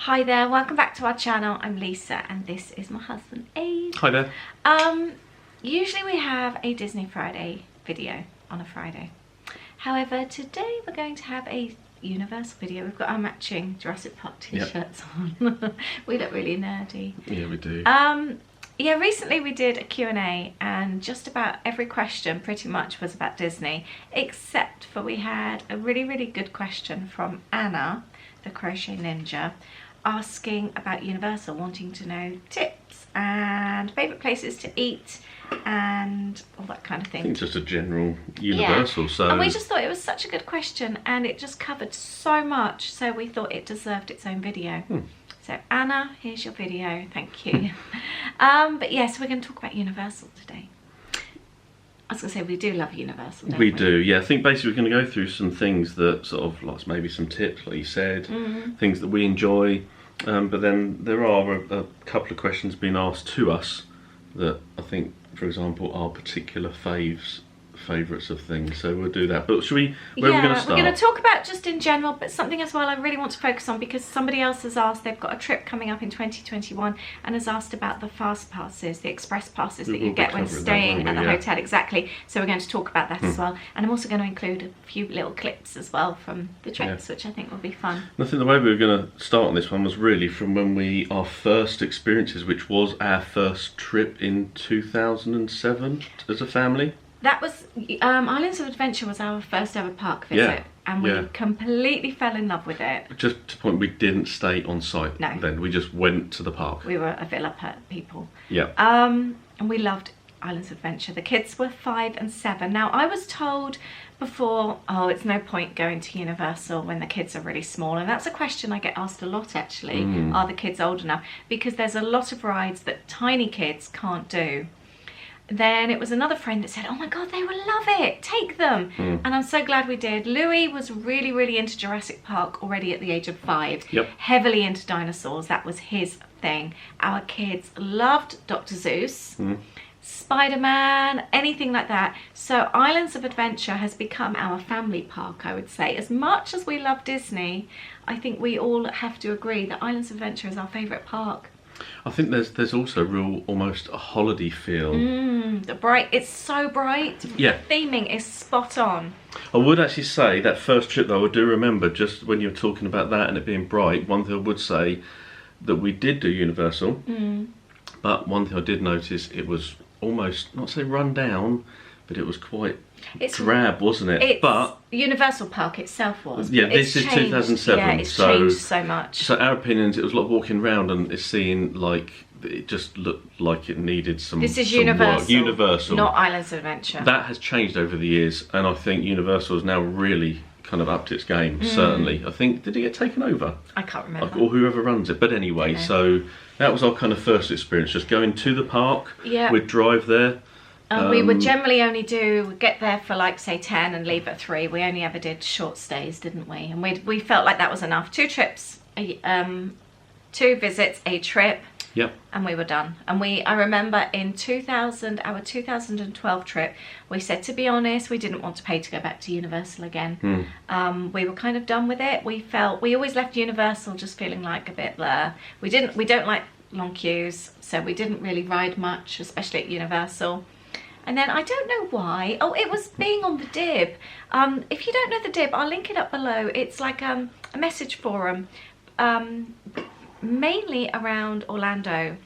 Hi there, welcome back to our channel. I'm Lisa and this is my husband Abe. Hi there. Usually we have a Disney Friday video on a Friday. However, today we're going to have a Universal video. We've got our matching Jurassic Park t-shirts on. We look really nerdy. Yeah, we do. Yeah, recently we did a Q&A and just about every question pretty much was about Disney, except for we had a really good question from Anna, the Crochet Ninja, asking about Universal, wanting to know tips and favourite places to eat and all that kind of thing. I think just a general Universal. So and we just thought it was such a good question and it just covered so much, so we thought it deserved its own video. So Anna, here's your video, thank you. But yes, we're going to talk about Universal today. I was going to say, we do love Universal, don't we? We do, yeah. I think basically we're going to go through some things that sort of, like maybe some tips, like you said, things that we enjoy. But then there are a couple of questions being asked to us that I think, for example, are particular favourites of things. So we'll do that. But should we, where are we going to start? We're going to talk about just in general, but something as well I really want to focus on because somebody else has asked, they've got a trip coming up in 2021 and has asked about the fast passes, the express passes that you get when staying at the hotel. Exactly. So we're going to talk about that as well. And I'm also going to include a few little clips as well from the trips, which I think will be fun. I think the way we were going to start on this one was really from when our first experiences, which was our first trip in 2007 as a family. That was, Islands of Adventure was our first ever park visit, and we completely fell in love with it. Just to point, we didn't stay on site then, we just went to the park. We were a villa people. Yeah. And we loved Islands of Adventure. The kids were 5 and 7. Now, I was told before, oh, it's no point going to Universal when the kids are really small, and that's a question I get asked a lot actually. Are the kids old enough? Because there's a lot of rides that tiny kids can't do. Then it was another friend that said, oh my god, they will love it, take them. And I'm so glad we did. Louis was really into Jurassic Park already at the age of 5. Heavily into dinosaurs, that was his thing. Our kids loved Dr. Seuss, Spider-Man, anything like that. So Islands of Adventure has become our family park, I would say. As much as we love Disney, I think we all have to agree that Islands of Adventure is our favourite park. I think there's also real, almost a holiday feel. The bright, it's so bright. Yeah. The theming is spot on. I would actually say that first trip though, I do remember just when you were talking about that and it being bright, one thing I would say that we did do Universal, but one thing I did notice, it was almost, not say run down, but it was quite drab, wasn't it? But Universal Park itself was. Yeah, this is 2007. Yeah, it's changed so much. So our opinions, it was like walking around and it's seeing like it just looked like it needed some. This is some Universal. Work. Universal, not Islands of Adventure. That has changed over the years, and I think Universal has now really kind of upped its game. Certainly, I think, did it get taken over? I can't remember. Or whoever runs it. But anyway, so that was our kind of first experience, just going to the park. Yeah. We'd drive there. We would generally only get there for like say 10 and leave at 3. We only ever did short stays, didn't we? And we felt like that was enough. 2 trips, 2 visits, a trip. Yep. And we were done. And I remember in our 2012 trip, we said, to be honest, we didn't want to pay to go back to Universal again. We were kind of done with it. We always left Universal just feeling like a bit blur. We don't like long queues, so we didn't really ride much, especially at Universal. And then I don't know why. Oh, it was being on the Dibb. If you don't know the Dibb, I'll link it up below. It's like a message forum, mainly around Orlando,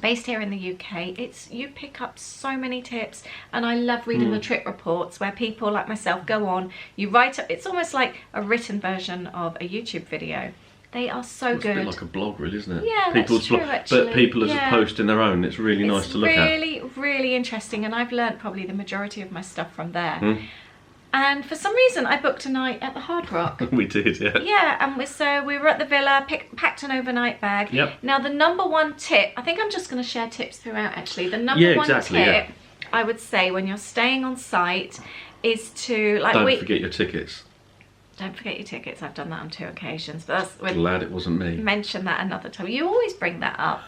based here in the UK. You pick up so many tips, and I love reading the trip reports where people like myself go on. You write up. It's almost like a written version of a YouTube video. They are so good. It's a bit like a blog, really, isn't it? Yeah, that's true, actually. But people as a posting their own, it's really nice to look at. It's really interesting, and I've learnt probably the majority of my stuff from there. And for some reason, I booked a night at the Hard Rock. We did, yeah. Yeah, and so we were at the villa, packed an overnight bag. Yep. Now, the number 1 tip, I think I'm just going to share tips throughout, actually. The number 1 tip, I would say, when you're staying on site is to... Don't forget your tickets. Don't forget your tickets. I've done that on 2 occasions. But glad it wasn't me. Mention that another time. You always bring that up.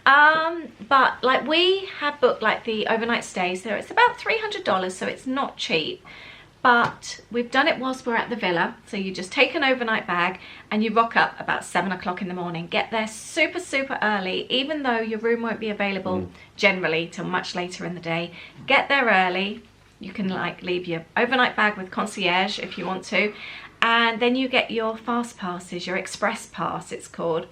But like we have booked like the overnight stays. So it's about $300, so it's not cheap. but we've done it whilst we're at the villa. So you just take an overnight bag and you rock up about 7 o'clock in the morning. Get there super early, even though your room won't be available generally till much later in the day. Get there early. You can like leave your overnight bag with concierge if you want to, and then you get your fast passes, your express pass it's called,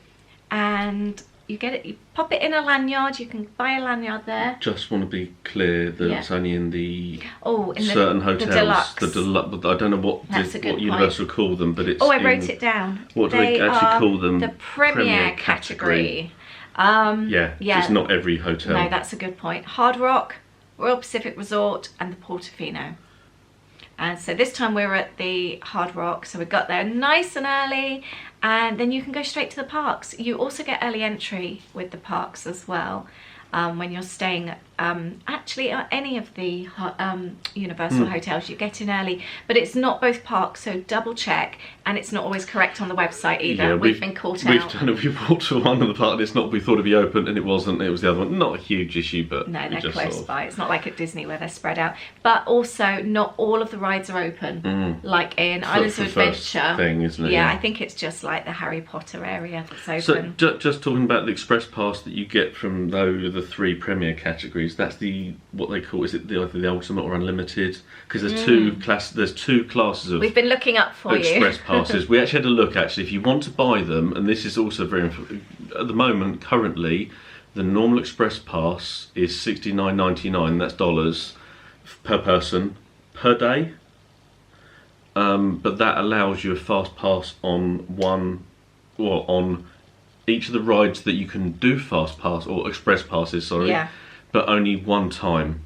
and you get it, you pop it in a lanyard. You can buy a lanyard there. Just want to be clear that it's only in the certain hotels. The deluxe. I don't know what Universal call them, but it's. Oh, I wrote it down. What do they actually call them? The Premier category. It's not every hotel. No, that's a good point. Hard Rock, Royal Pacific Resort, and the Portofino. And so this time we were at the Hard Rock, so we got there nice and early, and then you can go straight to the parks. You also get early entry with the parks as well. When you're staying actually at any of the Universal hotels, you get in early, but it's not both parks, so double check, and it's not always correct on the website either. Yeah, we've been caught out. We walked to one of the parks, it's not, we thought it'd be open, and it wasn't. It was the other one. Not a huge issue, but no, they're close by. It's not like at Disney where they're spread out, but also not all of the rides are open, like in Islands of Adventure thing, isn't it? Yeah, I think it's just like the Harry Potter area that's open. So just talking about the express pass that you get from the 3 Premier categories, that's what they call, is it either the ultimate or unlimited? Because there's two classes of. We've been looking up for express passes. We actually had a look. Actually, if you want to buy them, and this is also very at the moment currently, the normal express pass is $69.99. That's dollars per person per day. But that allows you a fast pass on on each of the rides that you can do fast pass or express passes. Sorry. Yeah. But only one time.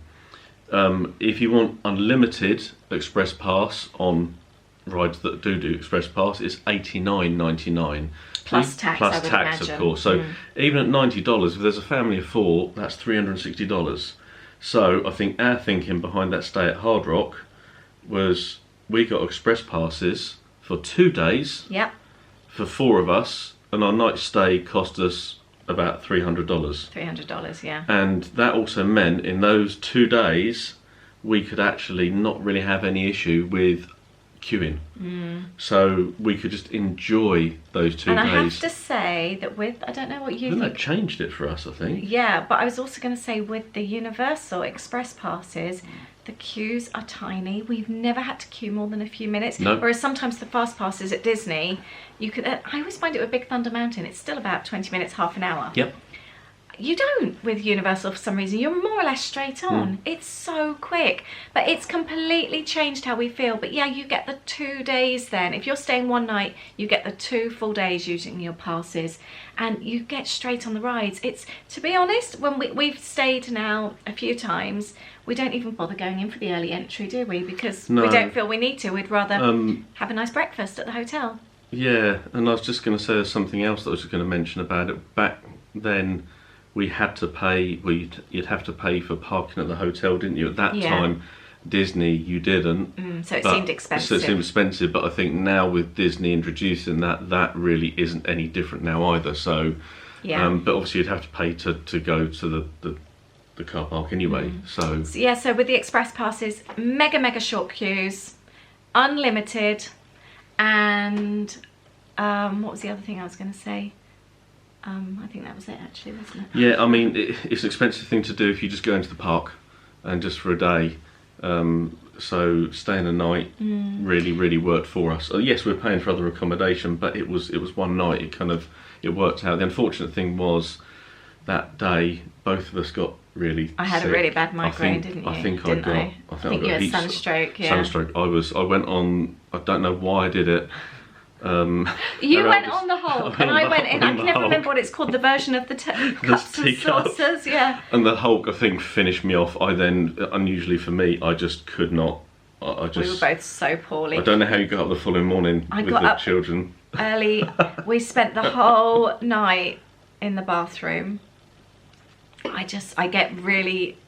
If you want unlimited express pass on rides that do express pass, it's $89.99 plus tax. Plus tax, imagine. Of course. So even at $90, if there's a family of 4, that's $360. So I think our thinking behind that stay at Hard Rock was we got express passes for 2 days. Yep. For 4 of us, and our night stay cost us about $300. $300, yeah. And that also meant in those 2 days we could actually not really have any issue with queuing. So we could just enjoy those 2 days. And I have to say that I don't know what you think. That changed it for us, I think. Yeah, but I was also going to say with the Universal Express passes, the queues are tiny. We've never had to queue more than a few minutes. No. Whereas sometimes the fast passes at Disney, you could. I always find it with Big Thunder Mountain, it's still about 20 minutes, half an hour. Yep. You don't with Universal for some reason. You're more or less straight on. It's so quick. But it's completely changed how we feel. But yeah, you get the 2 days then. If you're staying one night, you get the 2 full days using your passes. And you get straight on the rides. It's, to be honest, when we've stayed now a few times, we don't even bother going in for the early entry, do we? Because we don't feel we need to. We'd rather have a nice breakfast at the hotel. Yeah, and I was just going to say there's something else that I was going to mention about it. Back then, we had to pay. You'd have to pay for parking at the hotel, didn't you? At that time, Disney, you didn't. So it seemed expensive. So it seemed expensive, but I think now with Disney introducing that really isn't any different now either. So, but obviously you'd have to pay to go to the car park anyway. So yeah. So with the express passes, mega short queues, unlimited, and what was the other thing I was going to say? I think that was it actually, wasn't it? Yeah, I mean, it's an expensive thing to do if you just go into the park and just for a day. So staying a night really worked for us. Yes, we were paying for other accommodation, but it was one night. It worked out. The unfortunate thing was that day both of us got really sick. I had a really bad migraine, didn't you? I think you had sunstroke. Yeah. Sunstroke. I went on. I don't know why I did it. You went on the Hulk and I went in. I can never remember what it's called. The version of the cups and saucers, yeah. And the Hulk, I think, finished me off. I then, unusually for me, I just could not. We were both so poorly. I don't know how you got up the following morning with the children. Early. We spent the whole night in the bathroom. I get really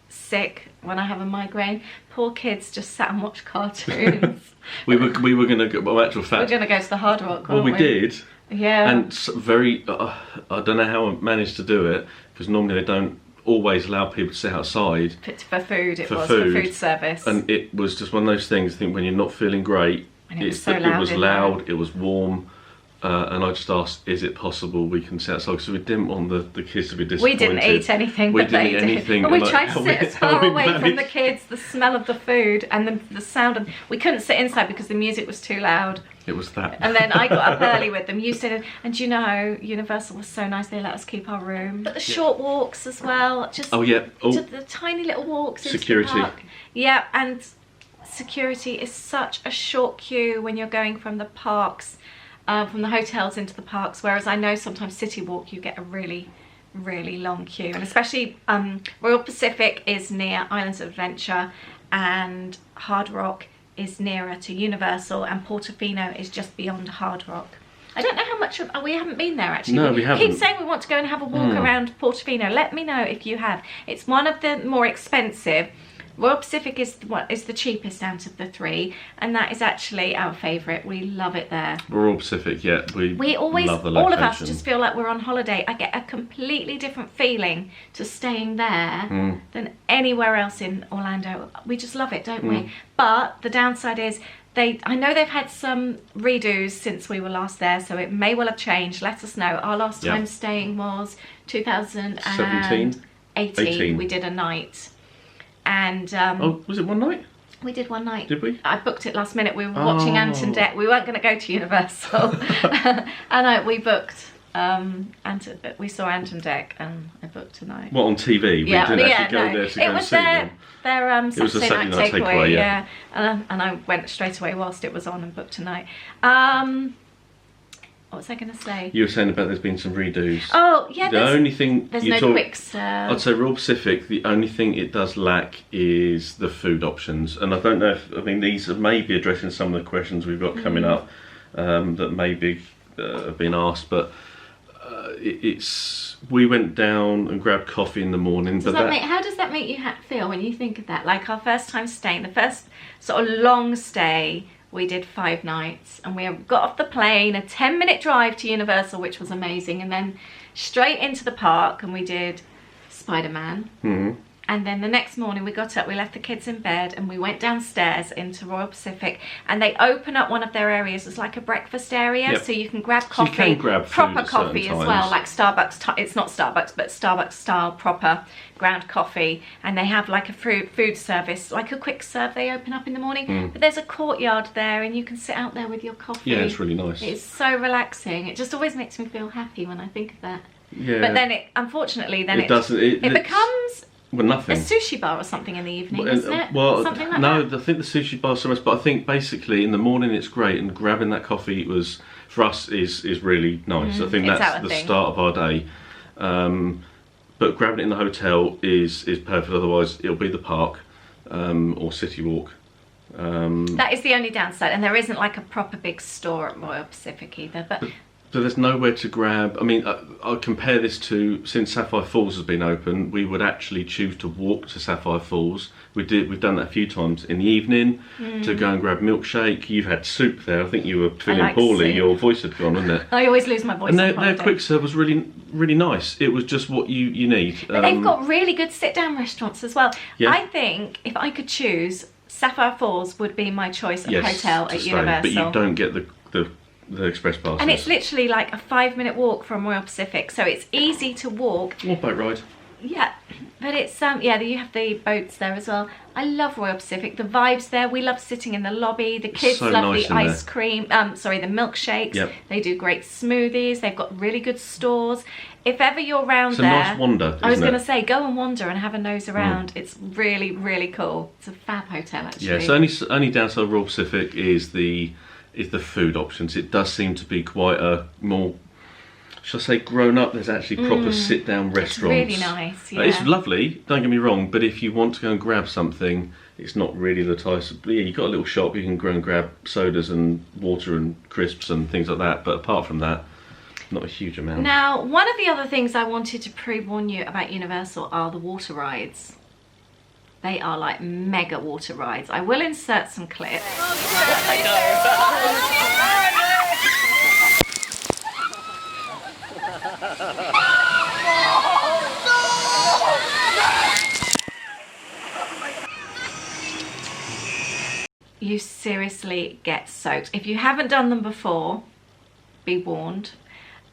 sick when I have a migraine. Poor kids just sat and watched cartoons. we were going to go. Well, actual fact, we're going to go to the Hard Rock. Well, we did. Yeah. And very. I don't know how I managed to do it because normally they don't always allowed people to sit outside for food. For food service. And it was just one of those things. I think when you're not feeling great, and it was so loud. It was loud. It was warm. And I just asked, is it possible we can sit outside? Because we didn't want the kids to be disappointed. We didn't eat anything, but they did. And we tried to sit as far away from the kids, the smell of the food and the sound. And we couldn't sit inside because the music was too loud. It was that. And then I got up early with them. You said, and you know, Universal was so nice. They let us keep our room. But the short walks as well. Just the tiny little walks into the park. Yeah, and security is such a short queue when you're going from the parks. From the hotels into the parks, whereas I know sometimes City Walk you get a really long queue, and especially Royal Pacific is near Islands of Adventure and Hard Rock is nearer to Universal, and Portofino is just beyond Hard Rock. I don't know how much we haven't been there actually. No, we haven't. Keep saying we want to go and have a walk around Portofino. Let me know if you have. It's one of the more expensive. Royal Pacific is the cheapest out of the three, and that is actually our favourite. We love it there. Royal Pacific, yeah. We always, love the location. All of us just feel like we're on holiday. I get a completely different feeling to staying there than anywhere else in Orlando. We just love it, don't we? But the downside is I know they've had some redos since we were last there, so it may well have changed. Let us know. Our last time staying was 2018. We did a night. And was it one night? We did one night. Did we? I booked it last minute. We were watching Ant and Dec. We weren't going to go to Universal, and we booked. We saw Ant and Dec, and I booked a night. What, on TV? We didn't actually go there to go and see them. Their Saturday night takeaway. Yeah, and I went straight away whilst it was on and booked a night. What was I going to say? You were saying about there's been some redos. Oh, yeah. The only thing there's no quick serve. I'd say Royal Pacific, the only thing it does lack is the food options. And I don't know if, these are maybe addressing some of the questions we've got coming up that maybe have been asked. But we went down and grabbed coffee in the morning. How does that make you feel when you think of that? Like our first time staying, the first sort of long stay, we did 5 nights, and we got off the plane, a 10-minute drive to Universal, which was amazing, and then straight into the park, and we did Spider-Man. And then the next morning we got up, we left the kids in bed, and we went downstairs into Royal Pacific, and they open up one of their areas as like a breakfast area, so you can grab coffee, you can grab proper coffee as well, like Starbucks. It's not Starbucks, but Starbucks style proper ground coffee, and they have like a food service, like a quick serve they open up in the morning. But there's a courtyard there, and you can sit out there with your coffee. Yeah, it's really nice. It's so relaxing. It just always makes me feel happy when I think of that. Yeah. But then it becomes nothing. A sushi bar or something in the evening, isn't it? Well, something like no, that. I think the sushi bar is so much, but I think basically in the morning it's great, and grabbing that coffee for us is really nice. I think that's the start of our day. But grabbing it in the hotel is perfect. Otherwise, it'll be the park or City Walk. That is the only downside, and there isn't like a proper big store at Royal Pacific either. But there's nowhere to grab. I'll compare this to, since Sapphire Falls has been open, we would actually choose to walk to Sapphire Falls. We've done that a few times in the evening to go and grab milkshake. You've had soup there. I think you were feeling poorly. Soup. Your voice had gone, wasn't it? I always lose my voice. And their quick serve was really, really nice. It was just what you need. But they've got really good sit-down restaurants as well. Yeah. I think if I could choose, Sapphire Falls would be my choice of hotel at Universal. But you don't get the express passes. And it's literally like a 5-minute walk from Royal Pacific, so it's easy to walk. Or boat ride. Yeah, but it's you have the boats there as well. I love Royal Pacific. The vibes there. We love sitting in the lobby. The kids love the ice cream. The milkshakes. Yep. They do great smoothies. They've got really good stores. If ever you're around there, it's a nice wander. I was going to say, go and wander and have a nose around. It's really, really cool. It's a fab hotel actually. Yeah. So only downside of Royal Pacific is the food options. It does seem to be quite a more, shall I say, grown up. There's actually proper sit down restaurants. It's really nice. Yeah. It's lovely, don't get me wrong, but if you want to go and grab something, it's not really the type of, you've got a little shop, you can go and grab sodas and water and crisps and things like that, but apart from that, not a huge amount. Now, one of the other things I wanted to pre-warn you about Universal are the water rides. They are like mega water rides. I will insert some clips. easily get soaked. If you haven't done them before, be warned.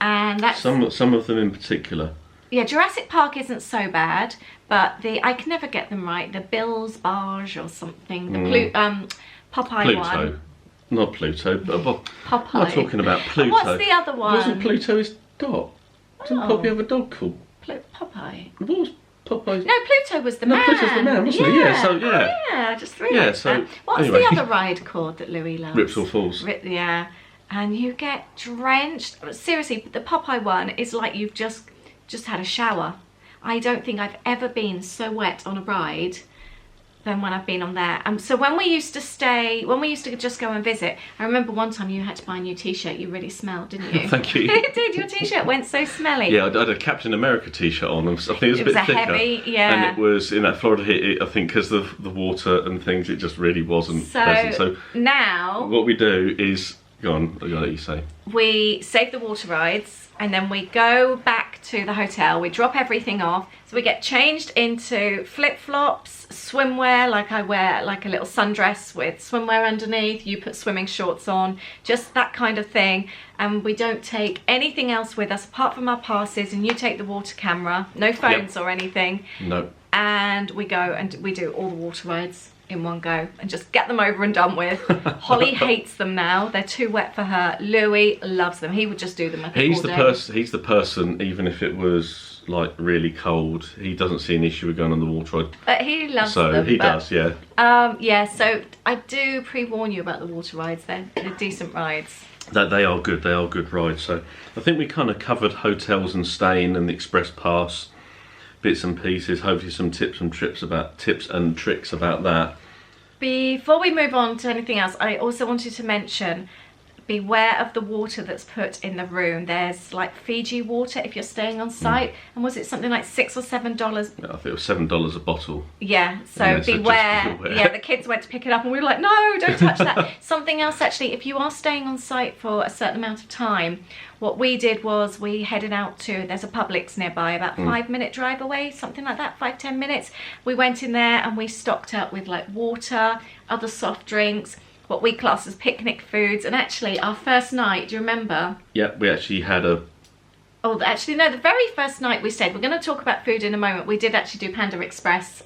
And that's some of them in particular. Yeah, Jurassic Park isn't so bad, but I can never get them right. The Bill's Barge or something. The Popeye Pluto. one. Not Pluto, but Popeye. I'm not talking about Pluto. And what's the other one? Wasn't Pluto his dog? Didn't Poppy have a dog called Popeye? What was Popeye? No, Pluto was the man. No, Pluto's the man, wasn't he? Yeah, so yeah. Oh, yeah, I just realised that. What's anyway. the other ride called that Louis loves? Ripsaw Falls. Yeah. And you get drenched. Seriously, the Popeye one is like you've just had a shower. I don't think I've ever been so wet on a ride than when I've been on there. So when we used to just go and visit, I remember one time you had to buy a new t-shirt. You really smelled, didn't you? Thank you. You did. Your t-shirt went so smelly. Yeah, I had a Captain America t-shirt on. I think it was a bit thicker. Heavy, yeah. And it was in that Florida heat. I think because of the water and things, it just really wasn't pleasant. So now what we do is, go on, I'll let you say. We save the water rides and then we go back to the hotel. We drop everything off. So we get changed into flip-flops, swimwear, like I wear like a little sundress with swimwear underneath. You put swimming shorts on, just that kind of thing. And we don't take anything else with us apart from our passes, and you take the water camera, no phones or anything. No. And we go and we do all the water rides in one go and just get them over and done with. Holly hates them now. They're too wet for her. Louis loves them. He would just do them all day. He's the person, even if it was like really cold, he doesn't see an issue with going on the water ride. But he loves them. So he does, yeah. Yeah, so I do pre-warn you about the water rides. They're decent rides. They are good. They are good rides. So I think we kind of covered hotels and staying and the express pass, bits and pieces. Hopefully some tips and tricks about that. Before we move on to anything else, I also wanted to mention, beware of the water that's put in the room. There's like Fiji water if you're staying on site, and was it something like $6 or $7? I think it was $7 a bottle. Yeah, so beware. Yeah, the kids went to pick it up and we were like, no, don't touch that. Something else actually, if you are staying on site for a certain amount of time, what we did was we headed out to, there's a Publix nearby, about 5-minute drive away, something like that, 5-10 minutes. We went in there and we stocked up with like water, other soft drinks, what we class as picnic foods. And actually our first night, do you remember? Yeah, we actually had a... Oh, actually no, the very first night we stayed, we're going to talk about food in a moment. We did actually do Panda Express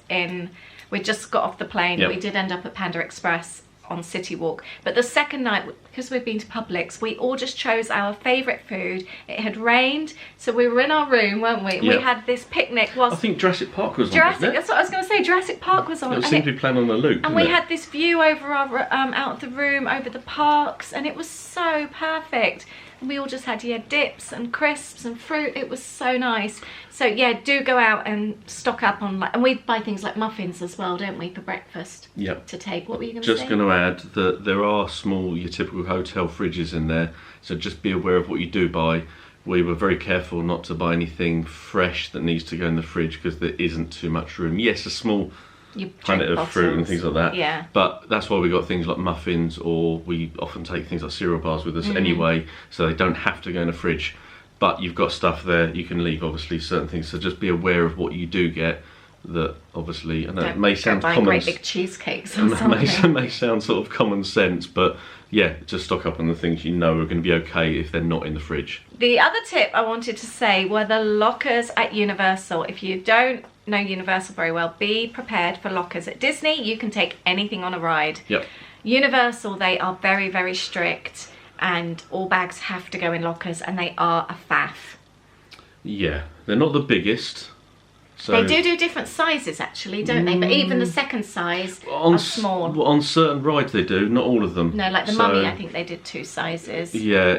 we just got off the plane. Yep. We did end up at Panda Express on City Walk. But the second night, because we'd been to Publix, we all just chose our favourite food. It had rained, so we were in our room, weren't we? Yep. We had this picnic. I think Jurassic Park was on, wasn't it? That's what I was going to say, Jurassic Park was on. It seemed to be playing on the loop, and we had this view over our, out of the room, over the parks, and it was so perfect. And we all just had, dips and crisps and fruit. It was so nice. So yeah, do go out and stock up on, and we buy things like muffins as well, don't we, for breakfast? Yep. To take. What were you going to say? Just going to add that there are small, your typical hotel fridges in there, so just be aware of what you do buy. We were very careful not to buy anything fresh that needs to go in the fridge because there isn't too much room. Yes, a small planet of fruit and things like that. Yeah. But that's why we got things like muffins, or we often take things like cereal bars with us anyway, so they don't have to go in a fridge. But you've got stuff there, you can leave obviously certain things, so just be aware of what you do get. That obviously, I know it may sound common. Great big cheesecakes or something. may sound sort of common sense, but yeah, just stock up on the things you know are going to be okay if they're not in the fridge. The other tip I wanted to say were the lockers at Universal. If you don't know Universal very well, be prepared for lockers. At Disney, you can take anything on a ride. Yep. Universal, they are very, very strict, and all bags have to go in lockers, and they are a faff. Yeah, they're not the biggest. So they do different sizes actually, don't they? But even the second size are small. On certain rides they do, not all of them. No, like the Mummy, I think they did 2 sizes. Yeah,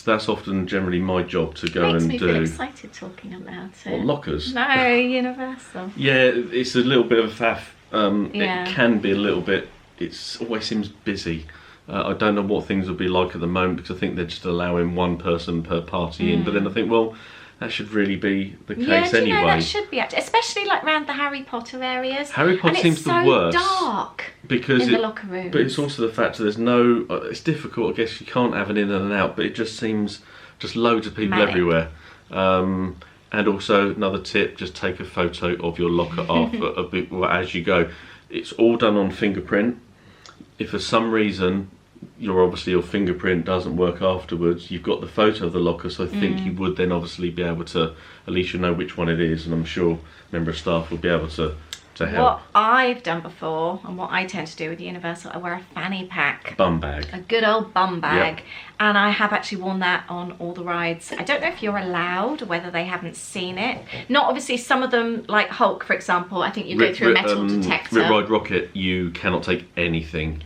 that's often generally my job to go and do. Makes me feel excited talking about it. What, lockers? No, Universal. Yeah, it's a little bit of a faff. Yeah. It can be a little bit. It always seems busy. I don't know what things will be like at the moment because I think they're just allowing one person per party in. But then I think, well, that should really be the case anyway. Yeah, that should be actually, especially like around the Harry Potter areas. Harry Potter seems the worst. It's so dark because in the locker rooms. But it's also the fact that there's no. It's difficult, I guess. You can't have an in and an out, but it just seems just loads of people everywhere. And also another tip: just take a photo of your locker as you go. It's all done on fingerprint. if for some reason your fingerprint doesn't work afterwards, you've got the photo of the locker, so I think you would then obviously be able to, at least you know which one it is, and I'm sure a member of staff will be able to help. What I've done before, and what I tend to do with Universal, I wear a fanny pack. Bum bag. A good old bum bag. And I have actually worn that on all the rides. I don't know if you're allowed, or whether they haven't seen it. Not obviously, some of them, like Hulk, for example, I think you go through a metal detector. Rip Ride Rocket, you cannot take anything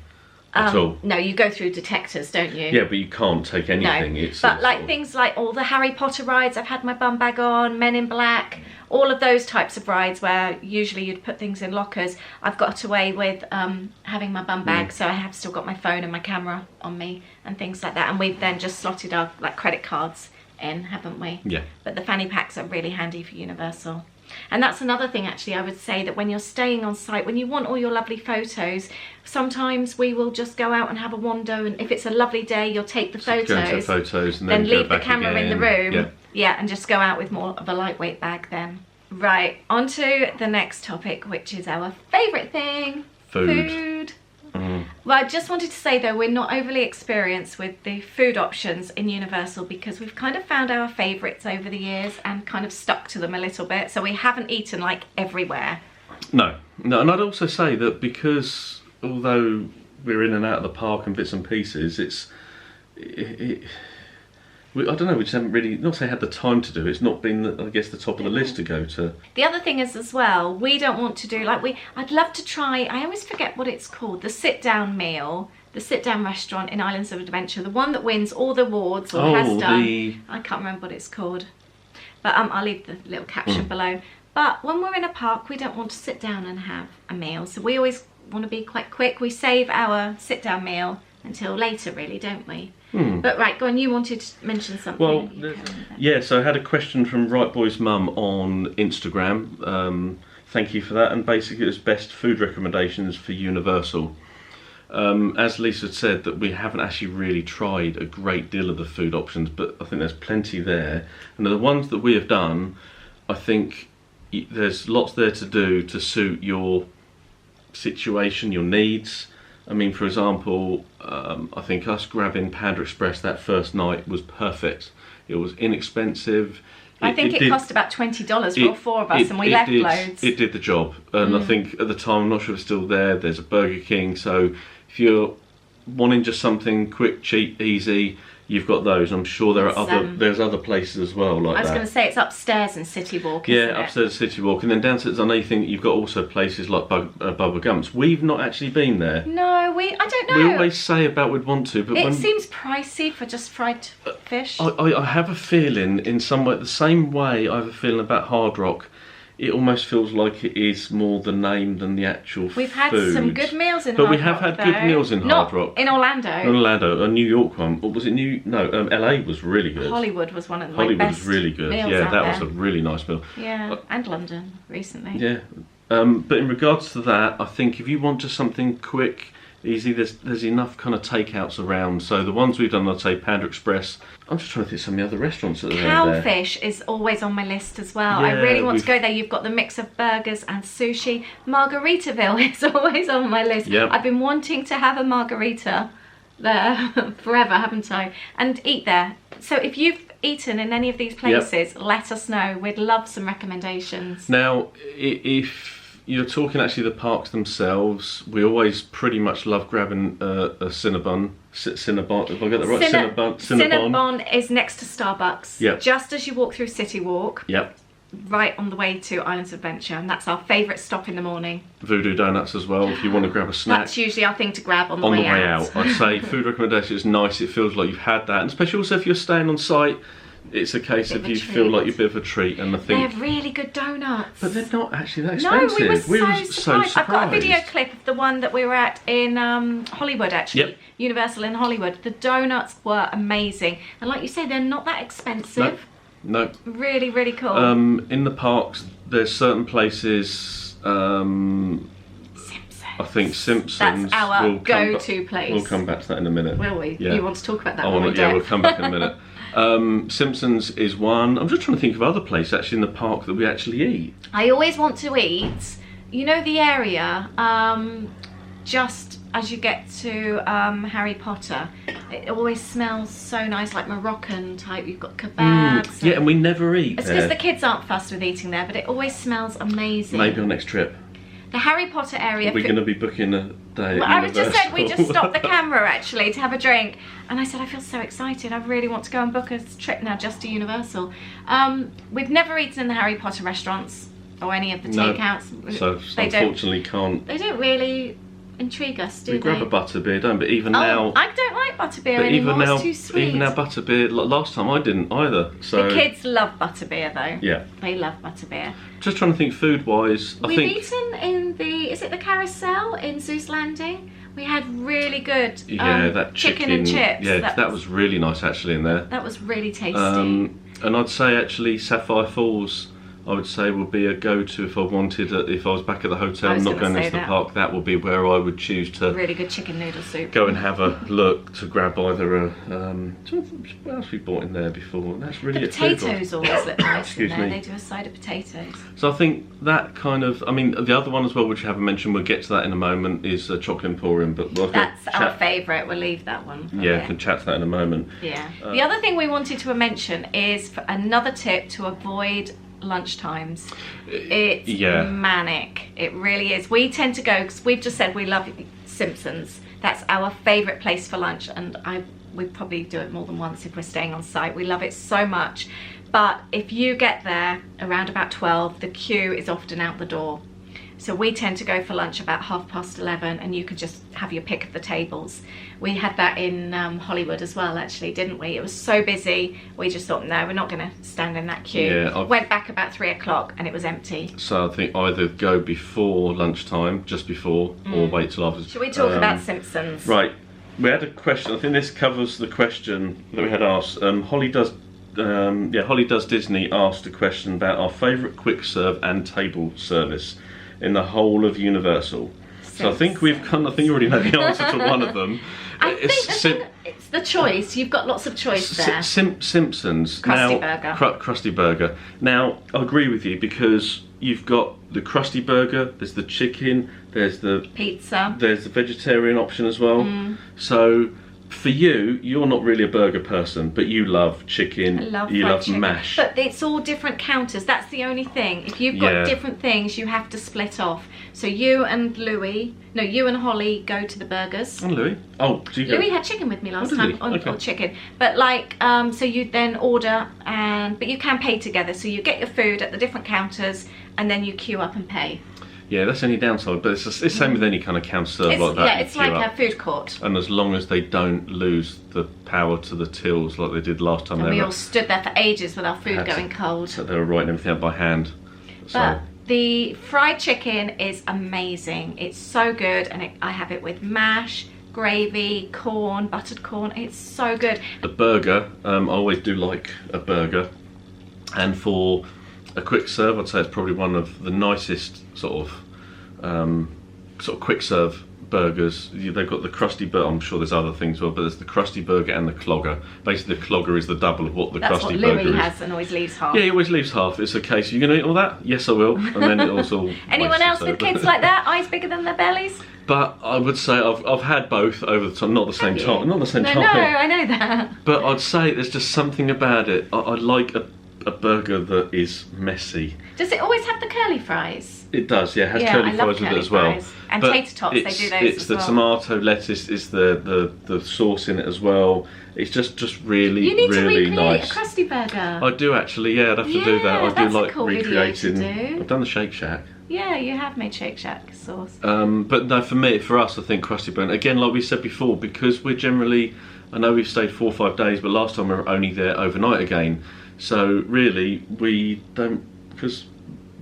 at all. No, you go through detectors, don't you? Yeah, but you can't take anything. No, but like things like all the Harry Potter rides, I've had my bum bag on, Men in Black, all of those types of rides where usually you'd put things in lockers. I've got away with having my bum bag, so I have still got my phone and my camera on me and things like that. And we've then just slotted our credit cards in, haven't we? Yeah. But the fanny packs are really handy for Universal. And that's another thing, actually, I would say, that when you're staying on site, when you want all your lovely photos, sometimes we will just go out and have a wander, and if it's a lovely day, you'll take the photos, and then then leave the camera in the room, yeah, and just go out with more of a lightweight bag then. Right, on to the next topic, which is our favourite thing, food. Well, I just wanted to say, though, we're not overly experienced with the food options in Universal, because we've kind of found our favourites over the years and kind of stuck to them a little bit, so we haven't eaten like everywhere. No, and I'd also say that because although we're in and out of the park and bits and pieces, I don't know, we just haven't really, not say had the time to do it. It's not been, I guess, the top of the list to go to. The other thing is as well, we don't want to do, I'd love to try, I always forget what it's called, the sit-down meal, the sit-down restaurant in Islands of Adventure, the one that wins all the awards, or has done. I can't remember what it's called. But I'll leave the little caption below. But when we're in a park, we don't want to sit down and have a meal. So we always want to be quite quick. We save our sit-down meal until later, really, don't we? But right, go on, you wanted to mention something. Well, yeah, so I had a question from Right Boy's mum on Instagram. Thank you for that. And basically it was best food recommendations for Universal. As Lisa said, that we haven't actually really tried a great deal of the food options, but I think there's plenty there. And the ones that we have done, I think there's lots there to do to suit your situation, your needs. I mean, for example, I think us grabbing Panda Express that first night was perfect. It was inexpensive. I think it cost about $20 for all four of us, and we left loads. It did the job, and I think at the time, I'm not sure if it's still there, there's a Burger King, so if you're wanting just something quick, cheap, easy, you've got those. I'm sure there's other places as well like that. I was going to say it's upstairs in City Walk, isn't it? Yeah, upstairs City Walk, and then downstairs I know you think you've got also places like Bubba Gumps. We've not actually been there. No, I don't know. We always say about we'd want to, but it seems pricey for just fried fish. I have a feeling in some way, the same way I have a feeling about Hard Rock, it almost feels like it is more the name than the actual food. We've had some good meals in Hard Rock. But we have had good meals in Hard Rock. In Orlando. In Orlando, a New York one. Or was it LA was really good. Hollywood was one of the best Hollywood was really good. Yeah, that was a really nice meal. Yeah, and London recently. Yeah. But in regards to that, I think if you want just something quick, easy, there's enough kind of takeouts around. So the ones we've done, I'd say Panda Express. I'm just trying to think of some of the other restaurants that are there. Cowfish is always on my list as well. Yeah, I really want to go there. You've got the mix of burgers and sushi. Margaritaville is always on my list. Yep. I've been wanting to have a margarita there forever, haven't I? And eat there. So if you've eaten in any of these places, let us know. We'd love some recommendations. Now, if you're talking actually the parks themselves, we always pretty much love grabbing a Cinnabon. Cinnabon, if I get that right? Cinnabon is next to Starbucks. Yep. Just as you walk through City Walk. Yep. Right on the way to Islands of Adventure, and that's our favourite stop in the morning. Voodoo Donuts as well, if you want to grab a snack. That's usually our thing to grab on the way out. I'd say food recommendation is nice, it feels like you've had that, and especially also if you're staying on site, it's a case of you feel like you're a bit of a treat, and I think they're really good donuts. But they're not actually that expensive. No, we were so surprised. I've got a video surprised. clip of the one that we were at in Hollywood, actually. Yep. Universal in Hollywood. The donuts were amazing, and like you say, they're not that expensive. No. Really, really cool. In the parks, there's certain places. Simpsons. I think Simpsons. That's our go-to place. We'll come back to that in a minute. Will we? Yeah. You want to talk about that one? Yeah, we'll come back in a minute. Simpsons is one. I'm just trying to think of other places actually in the park that we actually eat. I always want to eat, you know, the area just as you get to Harry Potter, it always smells so nice, like Moroccan type. You've got kebabs. Yeah, and we never eat It's there. because the kids aren't fussed with eating there, but it always smells amazing. Maybe on next trip. The Harry Potter area. We're going to be booking a day. Well, at I was just Universal. said we just stopped the camera actually to have a drink, and I said I feel so excited. I really want to go and book a trip now just to Universal. We've never eaten in the Harry Potter restaurants or any of the takeouts. So unfortunately can't. They don't really intrigue us, do we they? grab a butterbeer, don't? But even now, I don't like butterbeer but anymore. even now, It's too sweet. even now butterbeer. Last time I didn't either. So the kids love butterbeer though. yeah, They love butterbeer. just trying to think food-wise. We've eaten in is it the Carousel in Zeus Landing? We had really good that chicken and chips. Yeah, that was really nice actually in there. That was really tasty. And I'd say actually Sapphire Falls, I would say would be a go-to if I wanted, if I was back at the hotel and not going into the park. That would be where I would choose to really good chicken noodle soup. go and have a look to grab either a. What else we bought in there before? That's really The potatoes always look nice in there. They do a side of potatoes. So I think that kind of. I mean, the other one as well, which you haven't mentioned, we'll get to that in a moment, is Chocolate Emporium. But that's our favourite. We'll leave that one. Yeah, can chat to that in a moment. Yeah. The other thing we wanted to mention is another tip to avoid lunch times. It's manic. It really is. We tend to go because we've just said we love Simpsons. That's our favourite place for lunch, and we probably do it more than once if we're staying on site. We love it so much. But if you get there around about 12, the queue is often out the door. So we tend to go for lunch about 11:30, and you could just have your pick of the tables. We had that in Hollywood as well, actually, didn't we? It was so busy, we just thought, no, we're not going to stand in that queue. Yeah, went back about 3 o'clock and it was empty. So I think either go before lunchtime, just before, or wait till after. Shall we talk about Simpsons? Right. We had a question. I think this covers the question that we had asked. Holly Does Disney asked a question about our favourite quick serve and table service in the whole of Universal. So I think you already know the answer to one of them. It's the choice. You've got lots of choice there. Simpsons. Krusty Burger. Krusty Burger. Now, I agree with you because you've got the Krusty Burger, there's the chicken, there's the pizza, there's the vegetarian option as well. So for you, you're not really a burger person, but you love chicken, you love chicken. Mash. But it's all different counters. That's the only thing. If you've got different things, you have to split off. So you and Holly go to the burgers. And Louis? Oh, do you go? Louis had chicken with me last time, or chicken. But so you then order, but you can pay together. So you get your food at the different counters, and then you queue up and pay. Yeah, that's any downside, but it's the same with any kind of counter serve like that. Yeah, it's like a food court. And as long as they don't lose the power to the tills like they did last time. And we all stood there for ages with our food going cold. So they were writing everything out by hand. But the fried chicken is amazing. It's so good, and I have it with mash, gravy, corn, buttered corn. It's so good. The burger, I always do like a burger. And for a quick serve, I'd say it's probably one of the nicest sort of quick serve burgers. They've got the Krusty Burger. I'm sure there's other things as well, but there's the Krusty Burger and the Clogger. Basically, the Clogger is the double of what the Krusty Burger is. That's what Louis has and always leaves half. Yeah, he always leaves half. It's a case. You're going to eat all that? Yes, I will. And then it also. Anyone else with kids like that? Eyes bigger than their bellies? But I would say I've had both over the time. Not the same time. Not the same time. No, I know that. But I'd say there's just something about it. I like a burger that is messy. Does it always have the curly fries? It does, yeah. It has curly fries with it as well. And tater tots, they do those as well. It's the tomato, lettuce, it's the sauce in it as well. It's just really, really nice. You need to recreate a Krusty Burger. I do actually, yeah. I'd have to do that. I do like cool recreating. I've done the Shake Shack. Yeah, you have made Shake Shack sauce. But no, for us, I think Krusty Burger. Again, like we said before, because we're generally, I know we've stayed 4 or 5 days, but last time we were only there overnight again. So really, we don't, because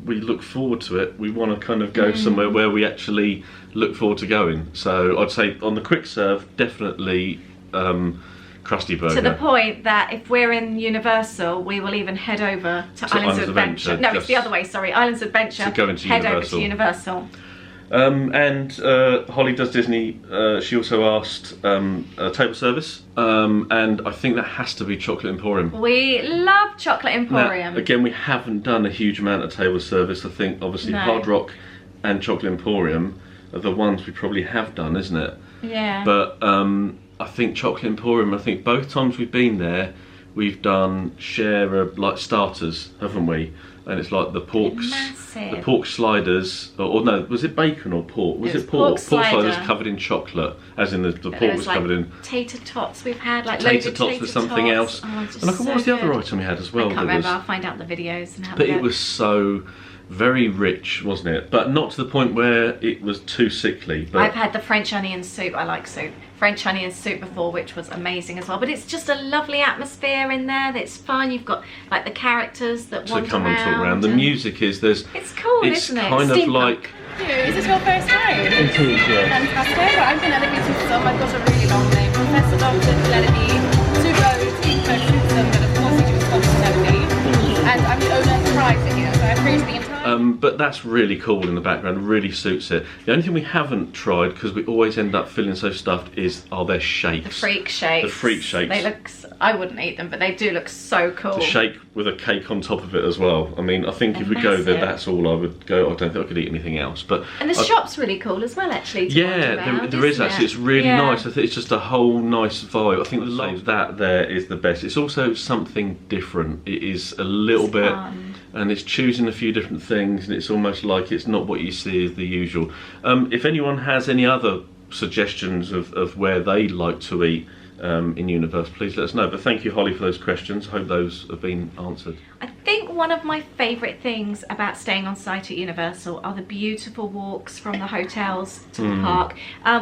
we look forward to it, we want to kind of go somewhere where we actually look forward to going. So I'd say on the quick serve, definitely Krusty Burger. To the point that if we're in Universal, we will even head over to Islands of Adventure. No, it's the other way, sorry. Islands of Adventure. To go into head Universal. over to Universal. And Holly Does Disney, she also asked table service, and I think that has to be Chocolate Emporium. We love Chocolate Emporium. Now, again, we haven't done a huge amount of table service. I think obviously Hard Rock and Chocolate Emporium, are the ones we probably have done, isn't it? Yeah. But I think Chocolate Emporium, I think both times we've been there, we've done share like starters, haven't we? And it's like the pork sliders, or no, was it bacon or pork? Was it pork? Pork sliders covered in chocolate, as in the pork was covered in. Tater tots we've had, like tater tots with something else. And what was the other item we had as well? I can't remember. I'll find out the videos and have But it was so very rich, wasn't it? But not to the point where it was too sickly. But I've had the French onion soup. I like soup. French onion soup before, which was amazing as well. But it's just a lovely atmosphere in there. That's fun. You've got like the characters that wander come and talk around. The music is It's cool, isn't it? It's kind of like. Is this your first time? It is, yeah. Fantastic. Well, I'm Penelope Tucson. I've got a really long name. Professor Dr. Penelope Tucson, but of course you just call me Penelope. And I'm the owner of the Pride here, so I've created the entire... But that's really cool in the background, really suits it. The only thing we haven't tried, because we always end up feeling so stuffed, is their shakes. The freak shakes. The freak shakes. They look, I wouldn't eat them, but they do look so cool. The shake with a cake on top of it as well. I mean, I think if we go there, that's all I would go. I don't think I could eat anything else. And the shop's really cool as well, actually. Yeah, there is actually. It's really nice. I think it's just a whole nice vibe. I think the love that there is the best. It's also something different. It is a little bit. Fun. And it's choosing a few different things, and it's almost like it's not what you see as the usual. If anyone has any other suggestions of where they like to eat in Universe, please let us know. But thank you, Holly, for those questions. I hope those have been answered. I think one of my favourite things about staying on site at Universal are the beautiful walks from the hotels to the park.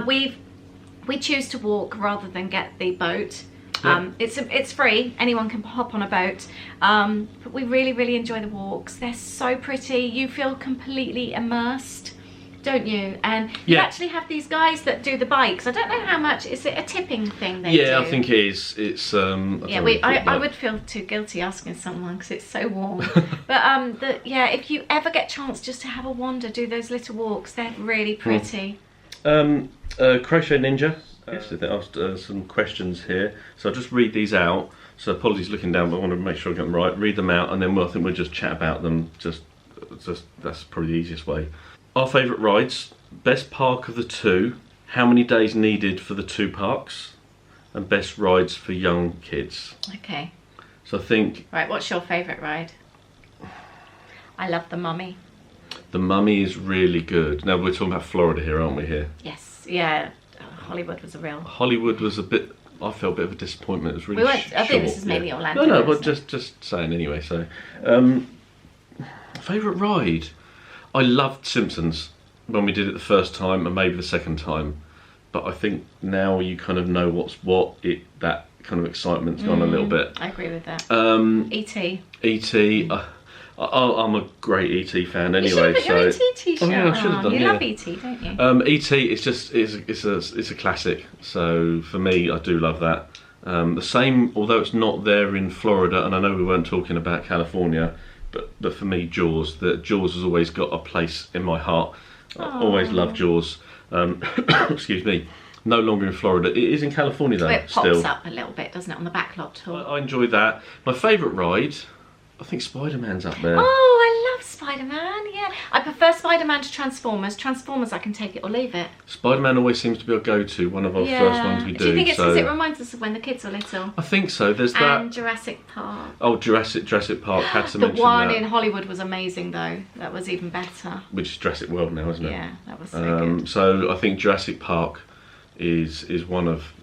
We choose to walk rather than get the boat. It's free, anyone can hop on a boat, but we really enjoy the walks. They're so pretty. You feel completely immersed, don't you? And you actually have these guys that do the bikes. I don't know how much, is it a tipping thing they do? Yeah, I think it is. It's I would feel too guilty asking someone because it's so warm. But if you ever get a chance just to have a wander, do those little walks. They're really pretty. Crochet Ninja. Yes, they asked some questions here, so I'll just read these out. So apologies looking down, but I want to make sure I get them right. Read them out, and then I think we'll just chat about them. Just that's probably the easiest way. Our favourite rides, best park of the two, how many days needed for the two parks, and best rides for young kids. Okay. So I think. Right, what's your favourite ride? I love the Mummy. The Mummy is really good. Now we're talking about Florida here, aren't we? Here. Yes. Yeah. Hollywood was a real. Hollywood was a bit. I felt a bit of a disappointment. It was really. I think this is mainly Orlando. No, but just saying anyway. So, favourite ride. I loved Simpsons when we did it the first time and maybe the second time, but I think now you kind of know what's what. That kind of excitement's gone a little bit. I agree with that. E.T. E.T. I'm a great E.T. fan anyway. You should have put your E.T. t-shirt. Oh yeah, I should have done. You love E.T., don't you? E.T. it's a classic. So for me, I do love that. The same, although it's not there in Florida, and I know we weren't talking about California, but for me, Jaws. Jaws has always got a place in my heart. I always loved Jaws. Excuse me. No longer in Florida. It is in California though. It pops up a little bit, doesn't it, on the backlot tour? I enjoyed that. My favourite ride. I think Spider-Man's up there. Oh, I love Spider-Man, yeah. I prefer Spider-Man to Transformers. Transformers, I can take it or leave it. Spider-Man always seems to be our go-to, one of our first ones we do. Do you think it's because it reminds us of when the kids were little? I think so. There's that. And Jurassic Park. Oh, Jurassic Park, had to mention that. The one in Hollywood was amazing though. That was even better. Which is Jurassic World now, isn't it? Yeah, that was so good. So I think Jurassic Park is one of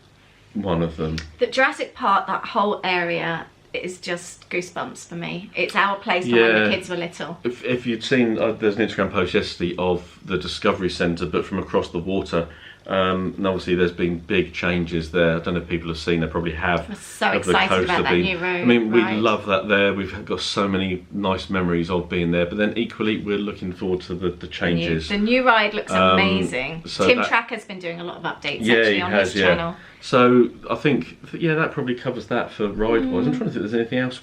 them. The Jurassic Park, that whole area, is just goosebumps for me. It's our place from when the kids were little. If you'd seen, there's an Instagram post yesterday of the Discovery Centre, but from across the water. And obviously there's been big changes there. I don't know if people have seen, they probably have. I'm so excited about that new road. I mean, we love that there. We've got so many nice memories of being there, but then equally we're looking forward to the changes. The new ride looks amazing. So Tim Tracker's been doing a lot of updates actually on his channel. So I think, that probably covers that for ride-wise. I'm trying to think if there's anything else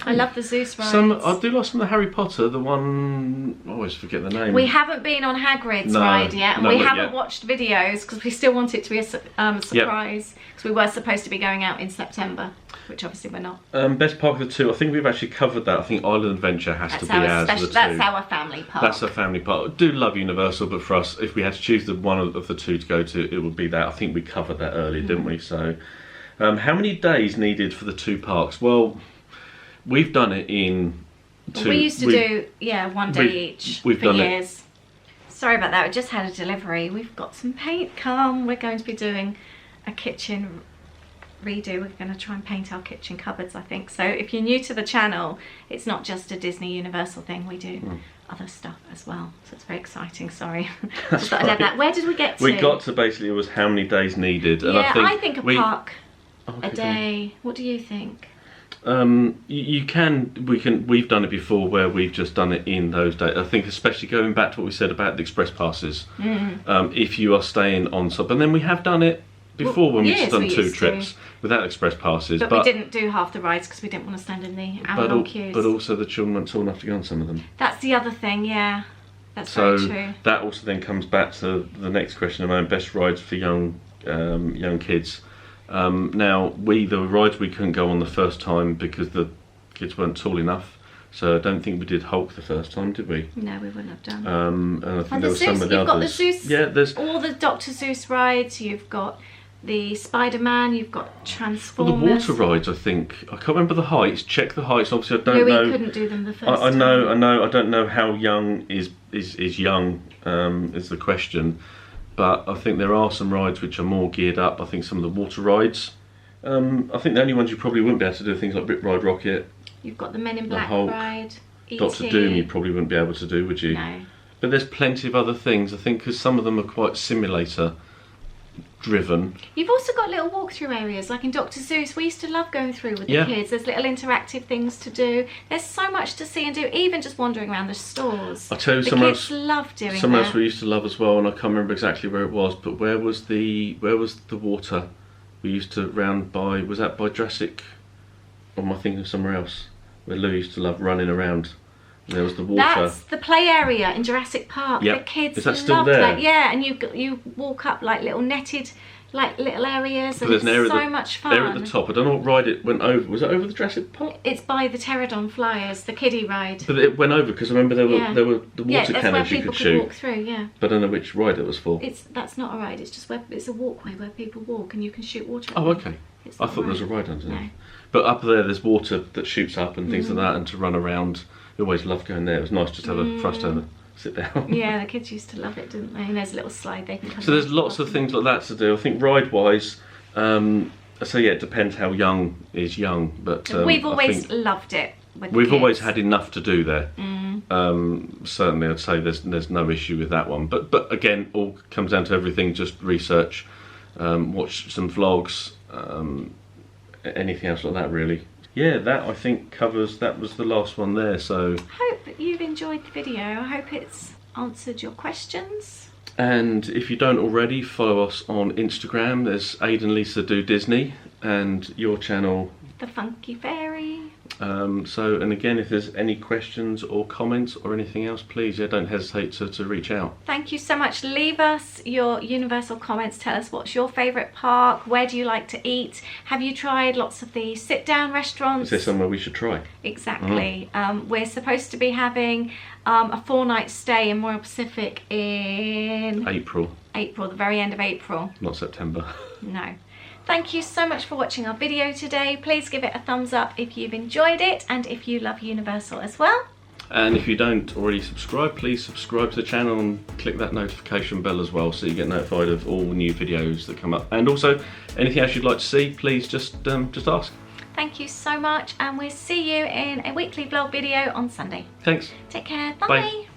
I love the Zeus rides. I do like some of the Harry Potter, the one, I always forget the name. We haven't been on Hagrid's ride yet, and we haven't watched videos because we still want it to be a surprise, because we were supposed to be going out in September. which obviously we're not. Best park of the two, I think we've actually covered that. I think Island Adventure has to be ours of the two. That's our family park. That's our family park. I do love Universal, but for us, if we had to choose the one of the two to go to, it would be that. I think we covered that earlier, didn't we? So, how many days needed for the two parks? Well, we've done it in two. We used to do 1 day each for years. Sorry about that. We just had a delivery. We've got some paint come. We're going to be doing a kitchen redo. We're going to try and paint our kitchen cupboards, I think. So if you're new to the channel, it's not just a Disney Universal thing. We do other stuff as well. So it's very exciting. Sorry. Just thought I'd add that. Where did we get to? We got to basically, it was how many days needed. And yeah, I think a park a day. What do you think? We've done it before where we've just done it in those days. I think especially going back to what we said about the express passes, if you are staying on site, and then we have done it before when we've done 2 trips without express passes. But we didn't do half the rides because we didn't want to stand in the hour-long queues. But also the children weren't tall enough to go on some of them. That's the other thing, yeah. That's very true. So that also then comes back to the next question around best rides for young kids. Now, the rides we couldn't go on the first time because the kids weren't tall enough. So I don't think we did Hulk the first time, did we? No, we wouldn't have done. And I think there were some of the You've got others. the Zeus, yeah, there's all the Dr. Zeus rides. You've got the Spider-Man. You've got Transformers. Well, the water rides, I think. I can't remember the heights. Check the heights. Obviously, I don't know. We couldn't do them the first time. I know. I don't know how young is young. Is the question. But I think there are some rides which are more geared up. I think some of the water rides. I think the only ones you probably wouldn't be able to do are things like Brit Ride Rocket. You've got the Men in Black Hulk, ride. Doctor Doom you probably wouldn't be able to do, would you? No. But there's plenty of other things, I think, because some of them are quite simulator driven. You've also got little walkthrough areas, like in Dr. Zeus. We used to love going through with the kids. There's little interactive things to do. There's so much to see and do, even just wandering around the stores. I'll tell you, the kids love doing that. Somewhere else we used to love as well, and I can't remember exactly where it was, but where was the water? We used to round by, was that by Jurassic, or am I thinking of somewhere else? Where Lou used to love running around. And there was the water. That's the play area in Jurassic Park. Yep. The kids Is that still loved there? that. Yeah, and you walk up like little netted, like little areas, and it's so much fun. There at the top, I don't know what ride it went over. Was it over the Jurassic Park? It's by the Pterodon Flyers, the kiddie ride. But it went over because I remember there were the water cannons you could shoot. People could walk through. Yeah. But I don't know which ride it was for. That's not a ride. It's just it's a walkway where people walk and you can shoot water. Oh, okay. I thought there was a ride underneath. No. But up there's water that shoots up and things like that, and to run around. We always loved going there. It was nice just to have for us to have a sit down. Yeah, the kids used to love it, didn't they? And there's a little slide they can come. So there's lots of things like that to do. I think ride-wise, so yeah, it depends how young is young. But we've always loved it. We've always had enough to do there. Certainly, I'd say there's no issue with that one. But again, all comes down to everything. Just research, watch some vlogs, anything else like that, really. Yeah, that I think covers. That was the last one there. So hope you've enjoyed the video. I hope it's answered your questions. And if you don't already, follow us on Instagram. There's Aid and Lisa Do Disney, and your channel, The Funky Fairy. And again, if there's any questions or comments or anything else, please don't hesitate to reach out. Thank you so much. Leave us your Universal comments. Tell us what's your favourite park. Where do you like to eat? Have you tried lots of the sit-down restaurants? Is there somewhere we should try? Exactly. We're supposed to be having a 4-night stay in Royal Pacific in April, the very end of April. Not September. No. Thank you so much for watching our video today. Please give it a thumbs up if you've enjoyed it and if you love Universal as well. And if you don't already subscribe, please subscribe to the channel and click that notification bell as well so you get notified of all new videos that come up. And also, anything else you'd like to see, please just ask. Thank you so much, and we'll see you in a weekly vlog video on Sunday. Thanks. Take care. Bye.